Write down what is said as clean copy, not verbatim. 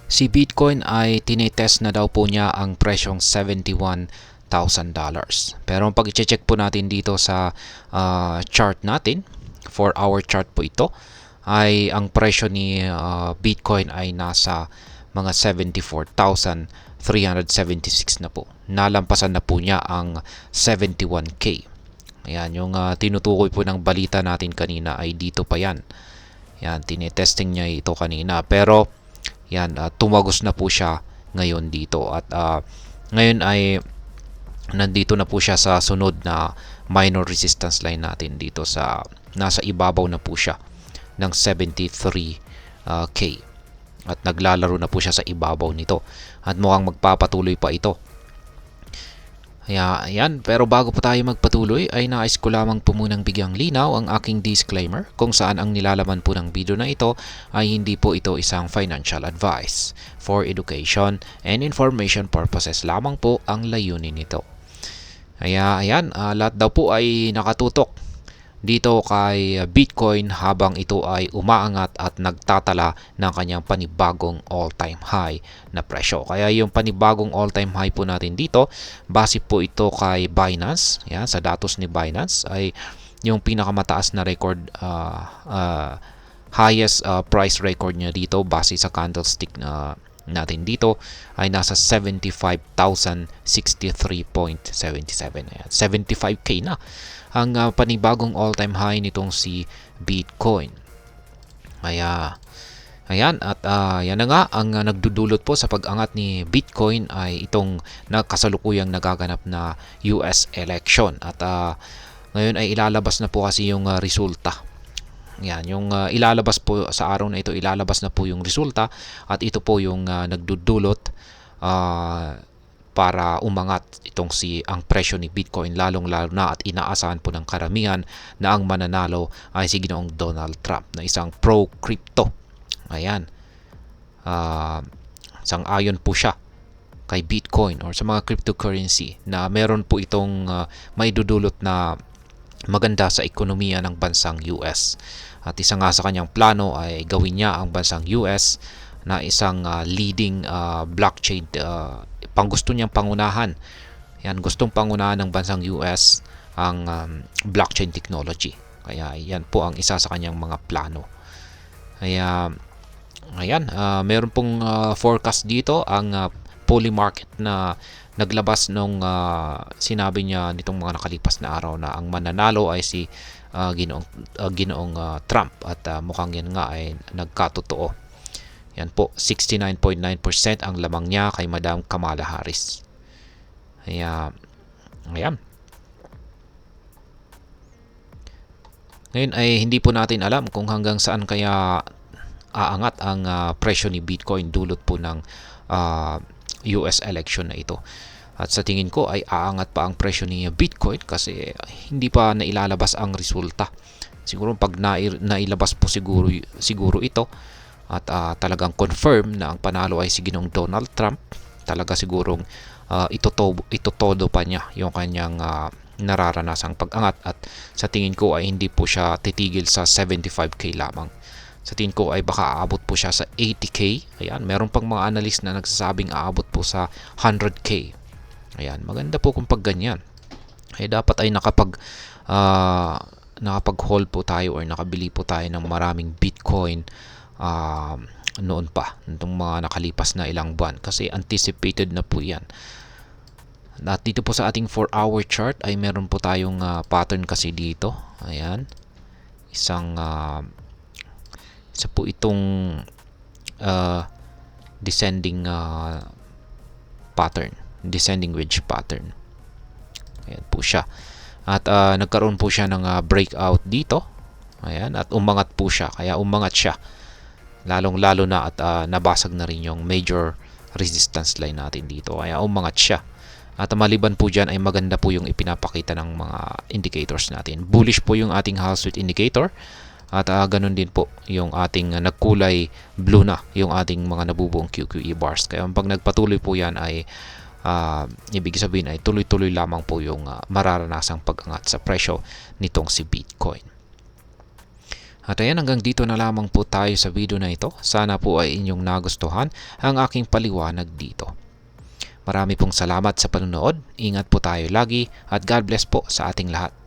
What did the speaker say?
Si Bitcoin ay tinetest na daw po niya ang presyong $71,000. Pero pag i-check po natin dito sa chart natin, 4-hour chart po ito, ay ang presyo ni Bitcoin ay nasa mga 74,376 na po. Nalampasan na po niya ang 71K. Ayan, yung tinutukoy po ng balita natin kanina ay dito pa yan. Yan, tinetesting niya ito kanina. Pero yan, tumagos na po siya ngayon dito. At ngayon ay nandito na po siya sa sunod na minor resistance line natin dito sa nasa ibabaw na po siya ng 73K. At naglalaro na po siya sa ibabaw nito. At mukhang magpapatuloy pa ito. Ayan, pero bago pa tayo magpatuloy ay nais ko lamang po munang bigyang linaw ang aking disclaimer kung saan ang nilalaman po ng video na ito ay hindi po ito isang financial advice. For education and information purposes lamang po ang layunin nito. Ayan, lahat daw po ay nakatutok dito kay Bitcoin habang ito ay umaangat at nagtatala ng kanyang panibagong all-time high na presyo. Kaya yung panibagong all-time high po natin dito, base po ito kay Binance, yan, sa datos ni Binance, ay yung pinakamataas na record, highest price record niya dito base sa candlestick na natin dito ay nasa 75,063.77. 75K na ang panibagong all-time high nitong si Bitcoin. Ayan, at yan na nga ang nagdudulot po sa pag-angat ni Bitcoin ay itong kasalukuyang nagaganap na US election. At ngayon ay ilalabas na po kasi yung resulta. Yan, yung ilalabas po sa araw na ito, ilalabas na po yung resulta at ito po yung nagdudulot para umangat itong ang presyo ni Bitcoin lalong-lalo na at inaasahan po ng karamihan na ang mananalo ay si Ginoong Donald Trump na isang pro-crypto. Ayan. Sang-ayon po siya kay Bitcoin or sa mga cryptocurrency na meron po itong maidudulot na maganda sa ekonomiya ng bansang US. At isa nga sa kanyang plano ay gawin niya ang bansang US na isang leading blockchain, gusto niyang pangunahan. Yan, gustong pangunahan ng bansang US ang blockchain technology. Kaya yan po ang isa sa kanyang mga plano. Kaya ayan, meron pong forecast dito ang Polymarket na naglabas nung sinabi niya nitong mga nakalipas na araw na ang mananalo ay si Ginoong Trump at mukhang yan nga ay nagkatotoo. Yan po, 69.9% ang lamang niya kay Madam Kamala Harris. Ayan. Ngayon ay hindi po natin alam kung hanggang saan kaya aangat ang presyo ni Bitcoin dulot po ng US election na ito. At sa tingin ko ay aangat pa ang presyo ni Bitcoin kasi hindi pa nailalabas ang resulta. Siguro pag nailabas po siguro ito at talagang confirm na ang panalo ay si Ginoong Donald Trump, talaga sigurong itotodo pa niya yung kanyang nararanasang pag-angat at sa tingin ko ay hindi po siya titigil sa 75K lamang. Sa tingin ko ay baka aabot po siya sa 80K. Ayan, meron pang mga analyst na nagsasabing aabot po sa 100K. Ayan, maganda po kung pag ganyan. Ay dapat ay nakapag-hold po tayo or nakabili po tayo ng maraming Bitcoin noon pa, itong mga nakalipas na ilang buwan kasi anticipated na po yan. At dito po sa ating 4-hour chart ay meron po tayong pattern kasi dito. Ayan, isa po itong descending pattern, descending wedge pattern. Ayan po siya. At nagkaroon po siya ng breakout dito. Ayan, at umangat po siya. Kaya umangat siya. Lalong-lalo na at nabasag na rin yung major resistance line natin dito. Kaya umangat siya. At maliban po dyan ay maganda po yung ipinapakita ng mga indicators natin. Bullish po yung ating Hall Street indicator. At ganun din po yung ating nagkulay blue na yung ating mga nabubuong QQE bars. Kaya pag nagpatuloy po yan ay ibig sabihin ay tuloy-tuloy lamang po yung mararanasang pag-angat sa presyo nitong si Bitcoin. At ayan, hanggang dito na lamang po tayo sa video na ito. Sana po ay inyong nagustuhan ang aking paliwanag dito. Marami pong salamat sa panonood. Ingat po tayo lagi at God bless po sa ating lahat.